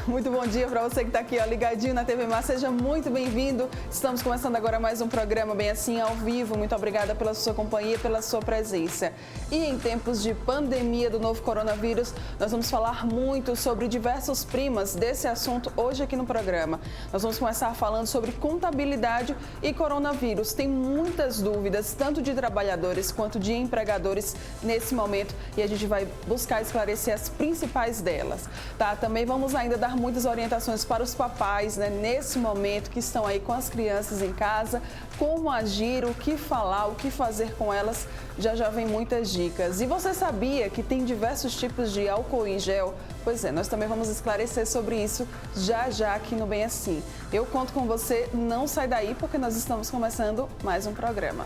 Muito bom dia para você que está aqui, ó, ligadinho na TV Mar. Seja muito bem-vindo. Estamos começando agora mais um programa Bem Assim ao vivo. Muito obrigada pela sua companhia, pela sua presença. E em tempos de pandemia do novo coronavírus, nós vamos falar muito sobre diversos primas desse assunto hoje aqui no programa. Nós vamos começar falando sobre contabilidade e coronavírus. Tem muitas dúvidas, tanto de trabalhadores quanto de empregadores nesse momento, e a gente vai buscar esclarecer as principais delas, tá? Também vamos ainda dar muitas orientações para os papais, né, nesse momento que estão aí com as crianças em casa, como agir, o que falar, o que fazer com elas, já vem muitas dicas. E você sabia que tem diversos tipos de álcool em gel? Pois é, nós também vamos esclarecer sobre isso já aqui no Bem Assim. Eu conto com você, não sai daí porque nós estamos começando mais um programa.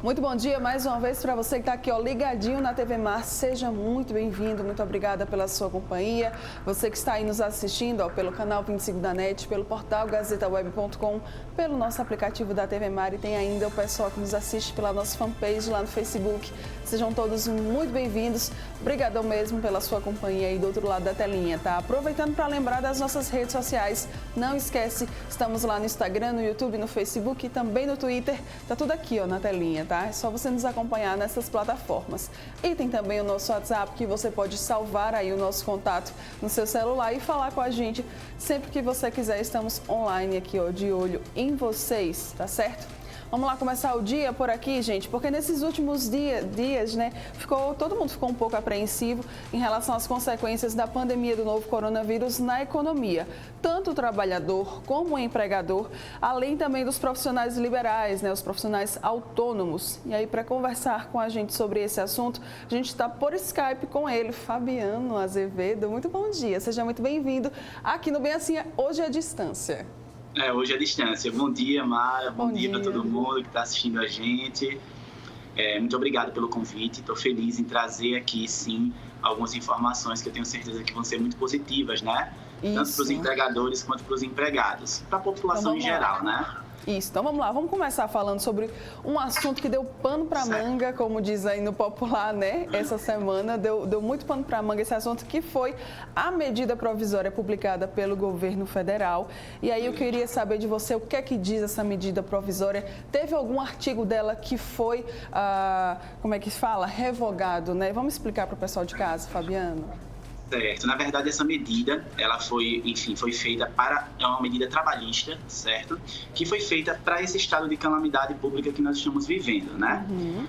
Muito bom dia mais uma vez para você que está aqui, ó, ligadinho na TV Mar. Seja muito bem-vindo, muito obrigada pela sua companhia. Você que está aí nos assistindo, ó, pelo canal 25 da NET, pelo portal gazetaweb.com, pelo nosso aplicativo da TV Mar, e tem ainda o pessoal que nos assiste pela nossa fanpage lá no Facebook. Sejam todos muito bem-vindos. Obrigadão mesmo pela sua companhia aí do outro lado da telinha, tá? Aproveitando para lembrar das nossas redes sociais, não esquece, estamos lá no Instagram, no YouTube, no Facebook e também no Twitter. Tá tudo aqui, ó, na telinha, tá? É só você nos acompanhar nessas plataformas. E tem também o nosso WhatsApp, que você pode salvar aí o nosso contato no seu celular e falar com a gente sempre que você quiser. Estamos online aqui, ó, de olho em vocês, tá certo? Vamos lá começar o dia por aqui, gente, porque nesses últimos dias, né, todo mundo ficou um pouco apreensivo em relação às consequências da pandemia do novo coronavírus na economia. Tanto o trabalhador como o empregador, além também dos profissionais liberais, né, os profissionais autônomos. E aí, para conversar com a gente sobre esse assunto, a gente está por Skype com ele, Fabiano Azevedo. Muito bom dia, seja muito bem-vindo aqui no Bem Assim, hoje à distância. Hoje à distância. Bom dia, Mara. Bom dia para todo mundo que está assistindo a gente. Muito obrigado pelo convite. Estou feliz em trazer aqui, sim, algumas informações que eu tenho certeza que vão ser muito positivas, né? Isso. Tanto para os empregadores quanto para os empregados. Para a população em geral, né? Isso, então vamos lá, vamos começar falando sobre um assunto que deu pano para manga, como diz aí no popular, né? Essa semana deu muito pano para manga esse assunto, que foi a medida provisória publicada pelo governo federal. E aí eu queria saber de você o que é que diz essa medida provisória. Teve algum artigo dela que foi, como é que fala? Revogado, né? Vamos explicar para o pessoal de casa, Fabiano. Certo. Na verdade, essa medida, ela foi feita é uma medida trabalhista, certo? Que foi feita para esse estado de calamidade pública que nós estamos vivendo, né? Uhum.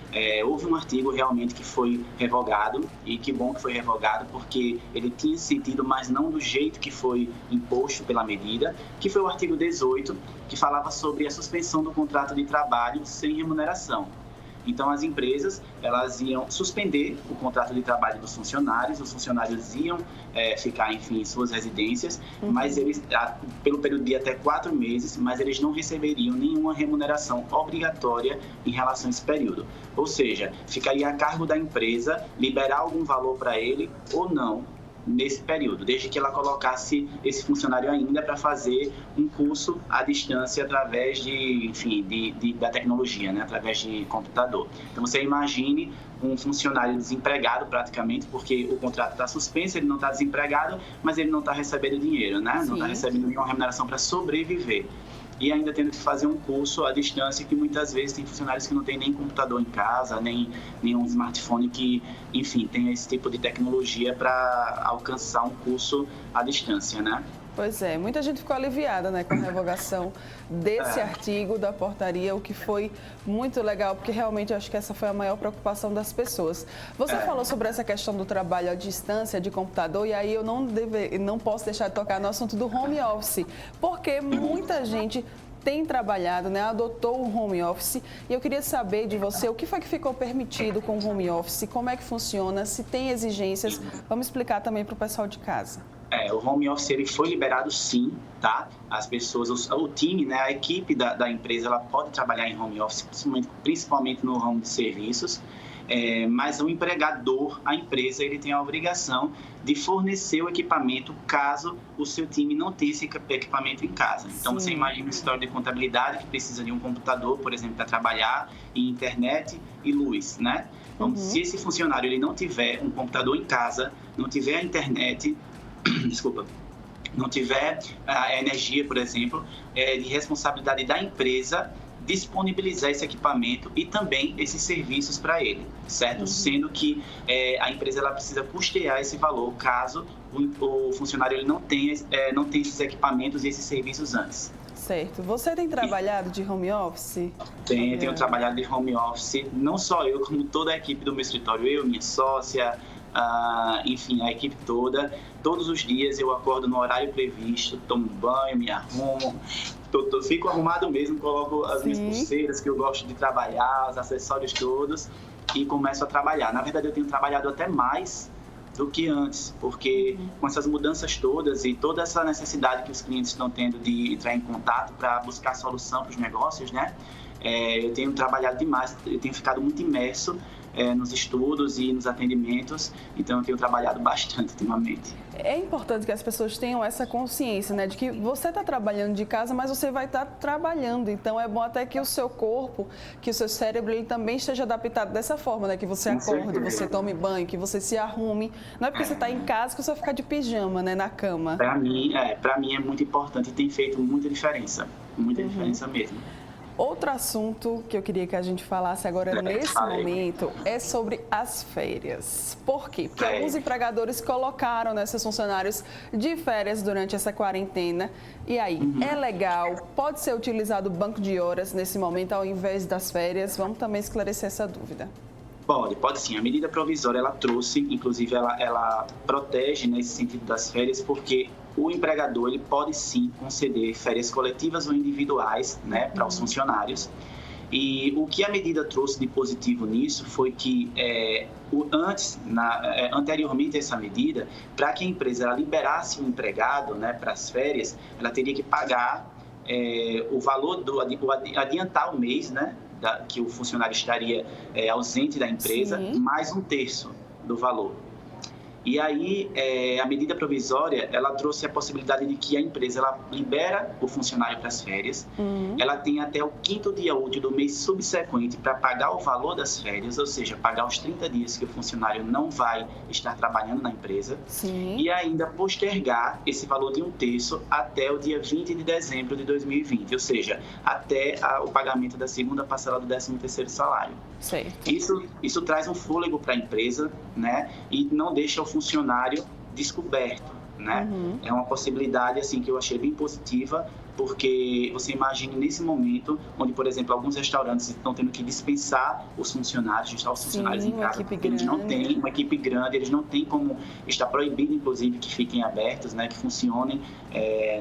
Houve um artigo realmente que foi revogado, e que bom que foi revogado, porque ele tinha sentido, mas não do jeito que foi imposto pela medida, que foi o artigo 18, que falava sobre a suspensão do contrato de trabalho sem remuneração. Então, as empresas, elas iam suspender o contrato de trabalho dos funcionários, os funcionários iam ficar, enfim, em suas residências, mas eles, pelo período de até 4 meses, mas eles não receberiam nenhuma remuneração obrigatória em relação a esse período. Ou seja, ficaria a cargo da empresa liberar algum valor para ele ou não, nesse período, desde que ela colocasse esse funcionário ainda para fazer um curso à distância através da tecnologia, né? Através de computador. Então, você imagine um funcionário desempregado praticamente, porque o contrato está suspenso, ele não está desempregado, mas ele não está recebendo dinheiro, né? Não está recebendo nenhuma remuneração para sobreviver. E ainda tendo que fazer um curso à distância, que muitas vezes tem funcionários que não têm nem computador em casa, nem um smartphone que, enfim, tem esse tipo de tecnologia para alcançar um curso à distância, né? Pois é, muita gente ficou aliviada, né, com a revogação desse artigo da portaria, o que foi muito legal, porque realmente eu acho que essa foi a maior preocupação das pessoas. Você falou sobre essa questão do trabalho à distância, de computador, e aí eu não posso deixar de tocar no assunto do home office, porque muita gente tem trabalhado, né, adotou o home office, e eu queria saber de você o que foi que ficou permitido com o home office, como é que funciona, se tem exigências. Vamos explicar também para o pessoal de casa. O home office ele foi liberado, sim, tá? As pessoas, o time, né, a equipe da empresa, ela pode trabalhar em home office, principalmente no ramo de serviços. mas o empregador, a empresa, ele tem a obrigação de fornecer o equipamento caso o seu time não tenha esse equipamento em casa. Então, Você imagina uma história de contabilidade que precisa de um computador, por exemplo, para trabalhar, e internet e luz, né? Então, se esse funcionário ele não tiver um computador em casa, não tiver a internet, não tiver a energia, por exemplo, é de responsabilidade da empresa disponibilizar esse equipamento e também esses serviços para ele, certo? Sendo que a empresa ela precisa custear esse valor caso o funcionário ele não tenha esses equipamentos e esses serviços antes. Certo. Você tem trabalhado de home office? Tenho trabalhado de home office, não só eu, como toda a equipe do meu escritório, eu, minha sócia, enfim, a equipe toda. Todos os dias eu acordo no horário previsto, tomo banho, me arrumo, fico arrumado mesmo, coloco as minhas pulseiras que eu gosto de trabalhar, os acessórios todos e começo a trabalhar. Na verdade, eu tenho trabalhado até mais do que antes, porque com essas mudanças todas e toda essa necessidade que os clientes estão tendo de entrar em contato para buscar solução para os negócios, né? Eu tenho trabalhado demais, eu tenho ficado muito imerso nos estudos e nos atendimentos, então eu tenho trabalhado bastante ultimamente. É importante que as pessoas tenham essa consciência, né, de que você está trabalhando de casa, mas você vai estar trabalhando, então é bom até que o seu corpo, que o seu cérebro, ele também esteja adaptado dessa forma, né, que você acorde, você tome banho, que você se arrume, não é porque você está em casa que você vai ficar de pijama, né, na cama. Para mim é muito importante e tem feito muita diferença mesmo. Outro assunto que eu queria que a gente falasse agora nesse momento é sobre as férias. Por quê? Porque alguns empregadores colocaram esses funcionários de férias durante essa quarentena. E aí, é legal? Pode ser utilizado o banco de horas nesse momento ao invés das férias? Vamos também esclarecer essa dúvida. Pode sim. A medida provisória, ela trouxe, inclusive, ela protege nesse sentido das férias, porque o empregador ele pode sim conceder férias coletivas ou individuais, né, para os funcionários. E o que a medida trouxe de positivo nisso foi que anteriormente a essa medida, para que a empresa ela liberasse o empregado, né, para as férias, ela teria que pagar o valor adiantar o mês, né, que o funcionário estaria ausente da empresa, mais 1/3 do valor. E aí, a medida provisória, ela trouxe a possibilidade de que a empresa ela libera o funcionário para as férias, ela tem até o 5º dia útil do mês subsequente para pagar o valor das férias, ou seja, pagar os 30 dias que o funcionário não vai estar trabalhando na empresa, e ainda postergar esse valor de 1/3 até o dia 20 de dezembro de 2020, ou seja, até o pagamento da segunda parcela do 13º salário. Certo. Isso traz um fôlego para a empresa, né, e não deixa o funcionário descoberto, né? É uma possibilidade assim que eu achei bem positiva, porque você imagine nesse momento onde, por exemplo, alguns restaurantes estão tendo que dispensar os funcionários, deixar os funcionários em casa, porque eles não têm uma equipe grande, eles não têm como, está proibido inclusive que fiquem abertos, né, que funcionem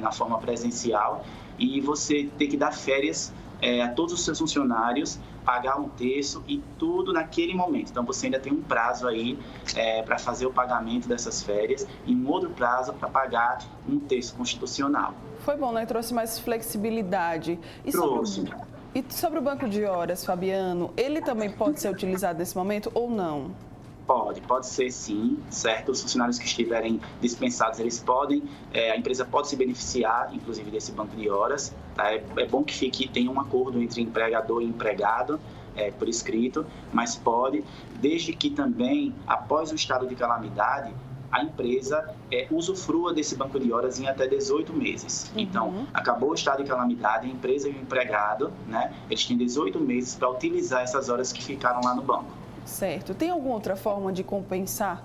na forma presencial, e você ter que dar férias a todos os seus funcionários, pagar 1/3 e tudo naquele momento. Então, você ainda tem um prazo aí para fazer o pagamento dessas férias e um outro prazo para pagar 1/3 constitucional. Foi bom, né? Trouxe mais flexibilidade. E sobre o banco de horas, Fabiano, ele também pode ser utilizado nesse momento ou não? Pode ser sim, certo? Os funcionários que estiverem dispensados, eles podem, a empresa pode se beneficiar, inclusive, desse banco de horas. Tá? É bom que tenha um acordo entre empregador e empregado, por escrito, mas pode, desde que também, após o estado de calamidade, a empresa usufrua desse banco de horas em até 18 meses. Então, acabou o estado de calamidade, a empresa e o empregado, né, eles têm 18 meses para utilizar essas horas que ficaram lá no banco. Certo. Tem alguma outra forma de compensar?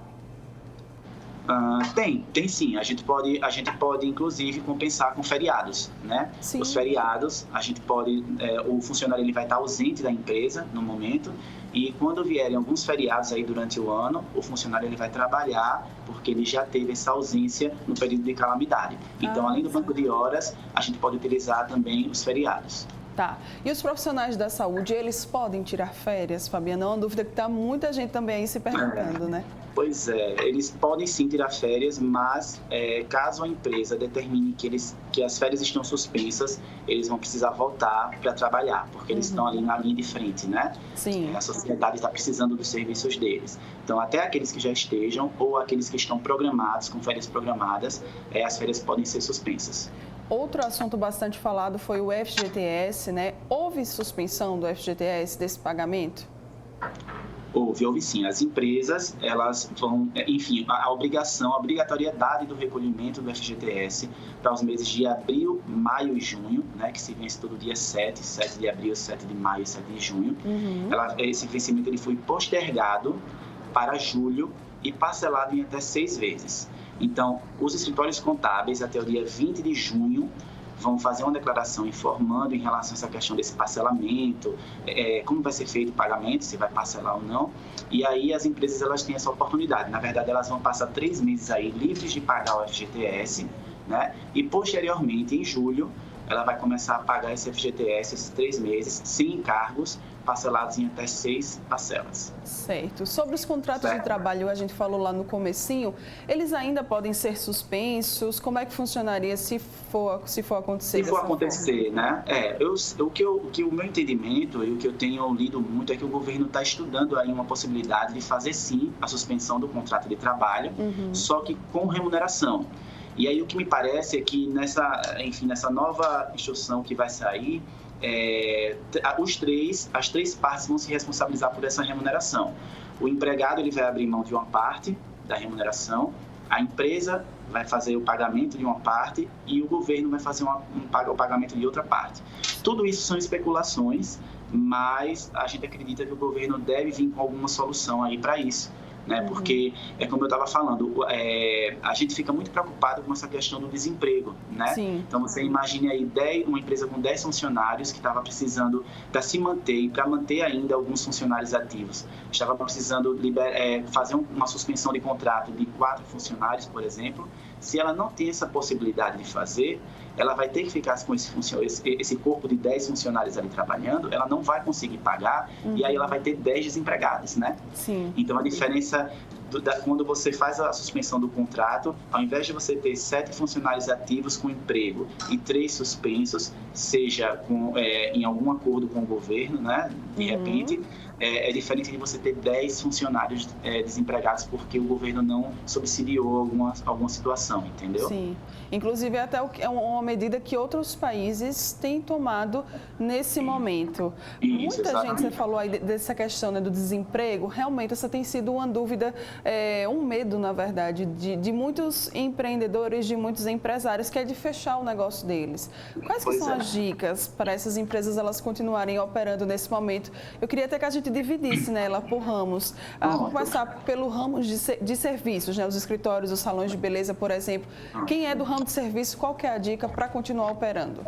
Tem sim. A gente pode inclusive compensar com feriados, né? Sim. Os feriados, a gente pode, o funcionário ele vai estar ausente da empresa no momento, e quando vierem alguns feriados aí durante o ano, o funcionário ele vai trabalhar porque ele já teve essa ausência no período de calamidade. Então, além do banco de horas, a gente pode utilizar também os feriados. Tá. E os profissionais da saúde, eles podem tirar férias, Fabiana? É uma dúvida que está muita gente também aí se perguntando, né? Pois é, eles podem sim tirar férias, mas caso a empresa determine que as férias estão suspensas, eles vão precisar voltar para trabalhar, porque eles estão ali na linha de frente, né? Sim. A sociedade está precisando dos serviços deles. Então, até aqueles que já estejam ou aqueles que estão programados, com férias programadas, as férias podem ser suspensas. Outro assunto bastante falado foi o FGTS, né? Houve suspensão do FGTS, desse pagamento? Houve sim. As empresas, elas vão, enfim, a obrigatoriedade do recolhimento do FGTS para os meses de abril, maio e junho, né, que se vence todo dia 7 de abril, 7 de maio e 7 de junho. Esse vencimento ele foi postergado para julho e parcelado em até 6 vezes. Então, os escritórios contábeis, até o dia 20 de junho, vão fazer uma declaração informando em relação a essa questão desse parcelamento, como vai ser feito o pagamento, se vai parcelar ou não. E aí as empresas elas têm essa oportunidade. Na verdade, elas vão passar 3 meses aí livres de pagar o FGTS, né? E posteriormente, em julho, ela vai começar a pagar esse FGTS, esses 3 meses, sem encargos, parcelados em até 6 parcelas. Certo. Sobre os contratos de trabalho, a gente falou lá no comecinho, eles ainda podem ser suspensos? Como é que funcionaria se for acontecer? Se for acontecer, né? O meu entendimento e o que eu tenho lido muito é que o governo está estudando aí uma possibilidade de fazer sim a suspensão do contrato de trabalho, só que com remuneração. E aí o que me parece é que nessa nova instrução que vai sair, as três partes vão se responsabilizar por essa remuneração. O empregado ele vai abrir mão de uma parte da remuneração, a empresa vai fazer o pagamento de uma parte e o governo vai fazer o pagamento de outra parte. Tudo isso são especulações, mas a gente acredita que o governo deve vir com alguma solução aí para isso. Né? Porque, como eu estava falando, a gente fica muito preocupado com essa questão do desemprego, né? Sim. Então, você imagine aí uma empresa com 10 funcionários que estava precisando para se manter e para manter ainda alguns funcionários ativos. Estava precisando fazer uma suspensão de contrato de 4 funcionários, por exemplo. Se ela não tem essa possibilidade de fazer, ela vai ter que ficar com esse corpo de 10 funcionários ali trabalhando, ela não vai conseguir pagar e aí ela vai ter 10 desempregados, né? Sim. Então, a diferença quando você faz a suspensão do contrato, ao invés de você ter 7 funcionários ativos com emprego e 3 suspensos, seja em algum acordo com o governo, né? De repente, é diferente de você ter 10 funcionários desempregados porque o governo não subsidiou alguma situação, entendeu? Sim. Inclusive, até é uma medida que outros países têm tomado nesse momento. Isso, Muita exatamente. gente, você falou aí dessa questão, né, do desemprego, realmente essa tem sido uma dúvida, um medo, na verdade, de muitos empreendedores, de muitos empresários, que é de fechar o negócio deles. Quais que são as dicas para essas empresas elas continuarem operando nesse momento? Eu queria até que a gente dividisse, né, ela por ramos. Vamos começar pelo ramo de serviços, né, os escritórios, os salões de beleza, por exemplo. Quem é do ramo de serviço, qual que é a dica para continuar operando?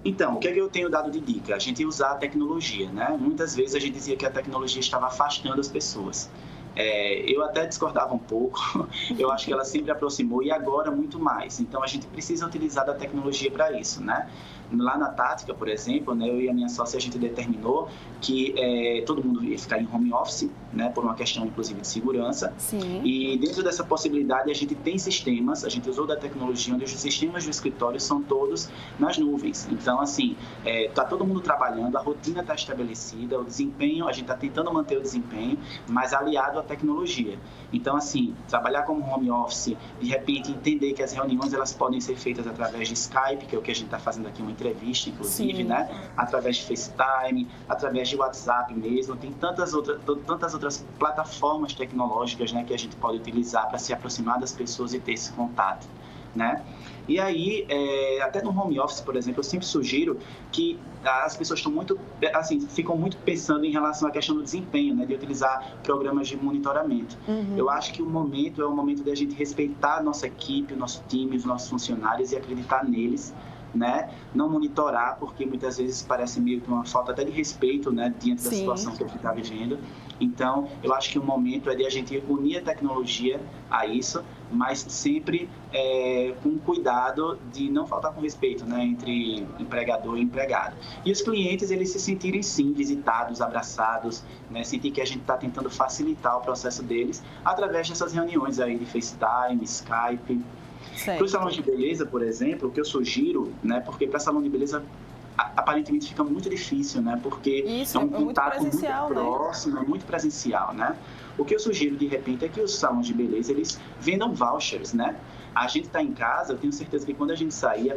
Então, o que é que eu tenho dado de dica? A gente usar a tecnologia, né? Muitas vezes a gente dizia que a tecnologia estava afastando as pessoas. Eu até discordava um pouco, eu acho que ela sempre aproximou e agora muito mais. Então, a gente precisa utilizar da tecnologia para isso, né? Lá na Tática, por exemplo, né, eu e a minha sócia, a gente determinou que todo mundo ia ficar em home office, né, por uma questão, inclusive, de segurança. Sim. E dentro dessa possibilidade, a gente tem sistemas, a gente usou da tecnologia, onde os sistemas do escritório são todos nas nuvens. Então, assim, está todo mundo trabalhando, a rotina está estabelecida, o desempenho, a gente está tentando manter o desempenho, mas aliado à tecnologia. Então, assim, trabalhar como home office, de repente entender que as reuniões elas podem ser feitas através de Skype, que é o que a gente está fazendo aqui, uma entrevista, inclusive, Sim. né? Através de FaceTime, através de WhatsApp mesmo. Tem tantas outras plataformas tecnológicas, né, que a gente pode utilizar para se aproximar das pessoas e ter esse contato, né? E aí, até no home office, por exemplo, eu sempre sugiro que as pessoas estão muito, assim, ficam muito pensando em relação à questão do desempenho, né, de utilizar programas de monitoramento. Eu acho que o momento é o momento de a gente respeitar a nossa equipe, o nosso time, os nossos funcionários e acreditar neles, né? Não monitorar, porque muitas vezes parece meio que uma falta até de respeito, né, diante da situação que a gente está vivendo. Então, eu acho que o momento é de a gente unir a tecnologia a isso, mas sempre com cuidado de não faltar com respeito, né, entre empregador e empregado. E os clientes, eles se sentirem, sim, visitados, abraçados, né, sentir que a gente está tentando facilitar o processo deles através dessas reuniões aí de FaceTime, Skype. Para os salões de beleza, por exemplo, o que eu sugiro, né, porque para salão de beleza aparentemente fica muito difícil, né? Porque isso, é um contato muito próximo, né? É muito presencial, né? O que eu sugiro, de repente, é que os salões de beleza, eles vendam vouchers, né? A gente está em casa, eu tenho certeza que quando a gente sair,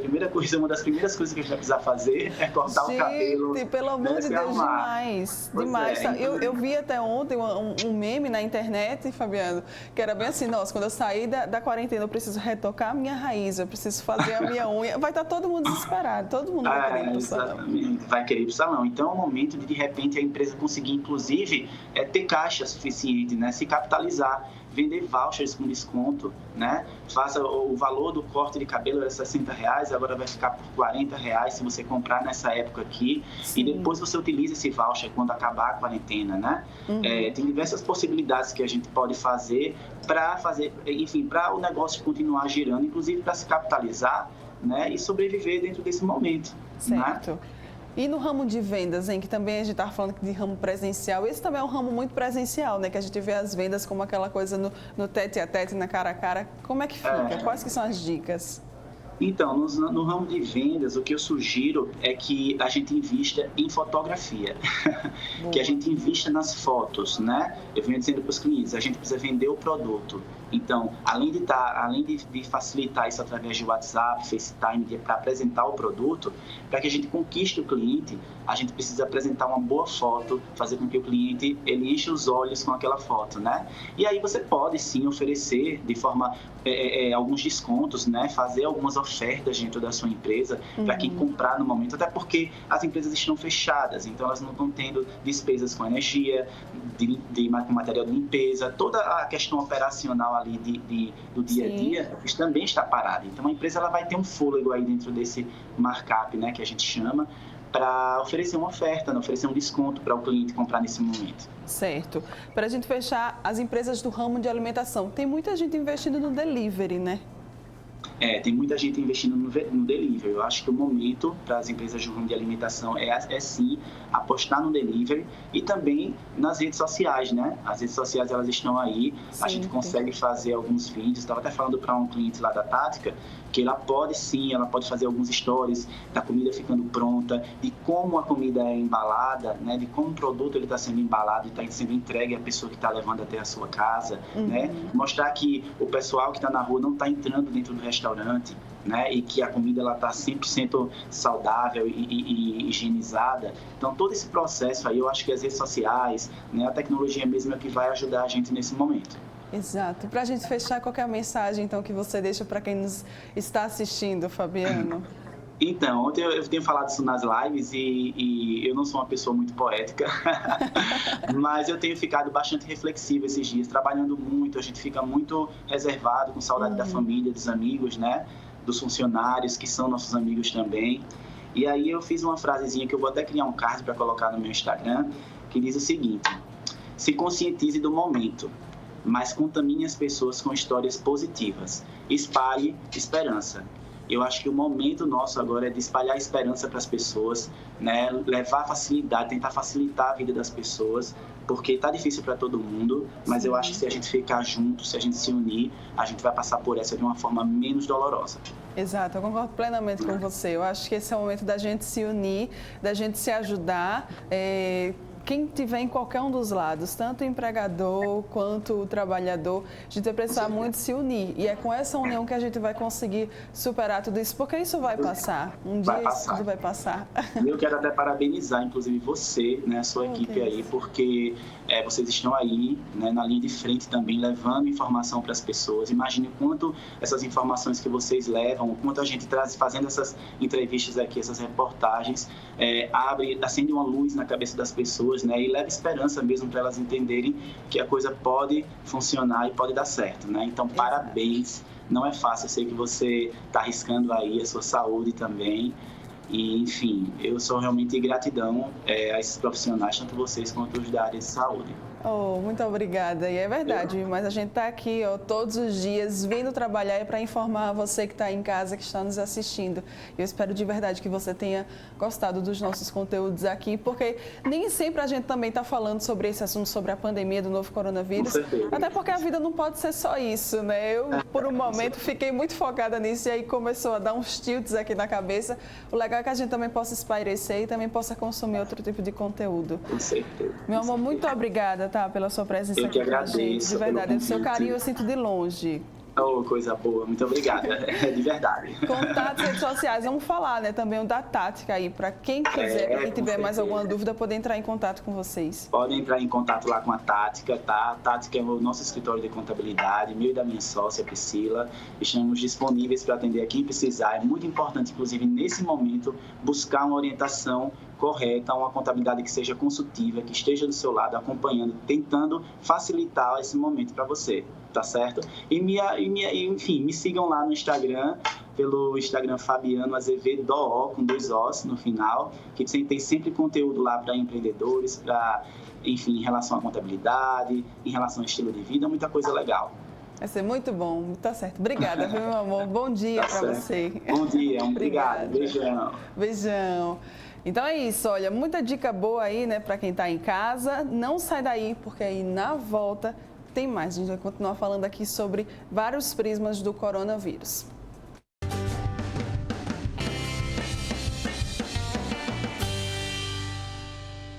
uma das primeiras coisas que a gente vai precisar fazer é cortar o cabelo. Pelo amor de Deus, demais. Demais. Eu vi até ontem um meme na internet, Fabiano, que era bem assim, nossa, quando eu sair da quarentena, eu preciso retocar a minha raiz, eu preciso fazer a minha unha. Vai estar todo mundo desesperado, todo mundo vai querer ir pro salão. Exatamente, vai querer ir pro salão. Então, é o momento de repente, a empresa conseguir, inclusive, ter caixa suficiente, né? Se capitalizar, vender vouchers com desconto, né? Faça o valor do corte de cabelo era R$60, agora vai ficar por R$40 se você comprar nessa época aqui. Sim. E depois você utiliza esse voucher quando acabar a quarentena, né? Tem diversas possibilidades que a gente pode fazer, enfim, para o negócio continuar girando, inclusive para se capitalizar, né? E sobreviver dentro desse momento. Certo. Né? E no ramo de vendas, que também a gente estava falando de ramo presencial, esse também é um ramo muito presencial, né? Que a gente vê as vendas como aquela coisa no tete a tete, na cara a cara. Como é que fica? Quais que são as dicas? Então, no ramo de vendas, o que eu sugiro é que a gente invista em fotografia, que a gente invista nas fotos, né? Eu venho dizendo para os clientes, a gente precisa vender o produto. Então, além de facilitar isso através de WhatsApp, FaceTime, para apresentar o produto, para que a gente conquiste o cliente, a gente precisa apresentar uma boa foto, fazer com que o cliente ele enche os olhos com aquela foto, né? E aí você pode, sim, oferecer de forma alguns descontos, né? Fazer algumas ofertas dentro da sua empresa para quem comprar no momento, até porque as empresas estão fechadas, então elas não estão tendo despesas com energia, com material de limpeza, toda a questão operacional ali do dia a dia também está parada. Então a empresa ela vai ter um fôlego aí dentro desse markup, né, que a gente chama, para oferecer uma oferta, oferecer um desconto para o cliente comprar nesse momento. Certo. Para a gente fechar, as empresas do ramo de alimentação, tem muita gente investindo no delivery, né? Tem muita gente investindo no delivery. Eu acho que o momento para as empresas do ramo de alimentação é sim apostar no delivery e também nas redes sociais, né? As redes sociais elas estão aí, a gente consegue fazer alguns vídeos. Estava até falando para um cliente lá da Tática que ela pode fazer alguns stories da comida ficando pronta, de como a comida é embalada, né? De como o produto está sendo embalado e está sendo entregue à pessoa que está levando até a sua casa, né? Mostrar que o pessoal que está na rua não está entrando dentro do restaurante, né? E que a comida ela está 100% saudável e higienizada. Então, todo esse processo aí, eu acho que as redes sociais, né? A tecnologia mesmo é que vai ajudar a gente nesse momento. Exato. Para a gente fechar, qual que é a mensagem então, que você deixa para quem nos está assistindo, Fabiano? Então, ontem eu tenho falado isso nas lives e eu não sou uma pessoa muito poética, mas eu tenho ficado bastante reflexivo esses dias, trabalhando muito, a gente fica muito reservado, com saudade da família, dos amigos, né? Dos funcionários, que são nossos amigos também. E aí eu fiz uma frasezinha que eu vou até criar um card para colocar no meu Instagram, que diz o seguinte: se conscientize do momento, mas contamine as pessoas com histórias positivas. Espalhe esperança. Eu acho que o momento nosso agora é de espalhar esperança para as pessoas, né? Levar facilidade, tentar facilitar a vida das pessoas, porque está difícil para todo mundo, mas eu acho que se a gente ficar junto, se a gente se unir, a gente vai passar por essa de uma forma menos dolorosa. Exato, eu concordo plenamente com você. Eu acho que esse é o momento da gente se unir, da gente se ajudar. Quem tiver em qualquer um dos lados, tanto o empregador quanto o trabalhador, a gente vai precisar muito se unir. E é com essa união que a gente vai conseguir superar tudo isso, porque isso vai passar. Um dia isso tudo vai passar. Eu quero até parabenizar, inclusive, você, né, a sua equipe aí, porque vocês estão aí, né, na linha de frente também, levando informação para as pessoas. Imagine o quanto essas informações que vocês levam, o quanto a gente traz, fazendo essas entrevistas aqui, essas reportagens, acende uma luz na cabeça das pessoas, né, e leva esperança mesmo para elas entenderem que a coisa pode funcionar e pode dar certo, né? Então, parabéns. Não é fácil, eu sei que você está arriscando aí a sua saúde também. E, enfim, eu sou realmente gratidão a esses profissionais, tanto vocês quanto os da área de saúde. Oh, muito obrigada. E é verdade, mas a gente está aqui todos os dias vindo trabalhar para informar você que está em casa, que está nos assistindo. Eu espero de verdade que você tenha gostado dos nossos conteúdos aqui, porque nem sempre a gente também está falando sobre esse assunto, sobre a pandemia do novo coronavírus, até porque a vida não pode ser só isso, né? Eu, por um momento, fiquei muito focada nisso e aí começou a dar uns tilts aqui na cabeça. O legal é que a gente também possa espairecer e também possa consumir outro tipo de conteúdo. Com certeza. Meu amor, muito obrigada, tá, pela sua presença aqui. Eu que agradeço. De verdade, o seu carinho eu sinto de longe. Oh, coisa boa, muito obrigada, de verdade. Contatos, redes sociais, vamos falar, né, também o da Tática aí, para quem quiser, para quem tiver mais alguma dúvida, poder entrar em contato com vocês. Podem entrar em contato lá com a Tática, tá? A Tática é o nosso escritório de contabilidade, meu e da minha sócia, Priscila. Estamos disponíveis para atender a quem precisar. É muito importante, inclusive, nesse momento, buscar uma orientação correta, uma contabilidade que seja consultiva, que esteja do seu lado, acompanhando, tentando facilitar esse momento para você, tá certo? Enfim, me sigam lá no Instagram, pelo Instagram Fabiano Azevedo, com 2 Os no final, que tem sempre conteúdo lá para empreendedores, enfim, em relação à contabilidade, em relação ao estilo de vida, muita coisa legal. Vai ser muito bom, tá certo. Obrigada, viu, meu amor? Bom dia para você. Bom dia, obrigado. Beijão. Beijão. Então é isso, olha, muita dica boa aí, né, para quem está em casa. Não sai daí, porque aí na volta tem mais. A gente vai continuar falando aqui sobre vários prismas do coronavírus.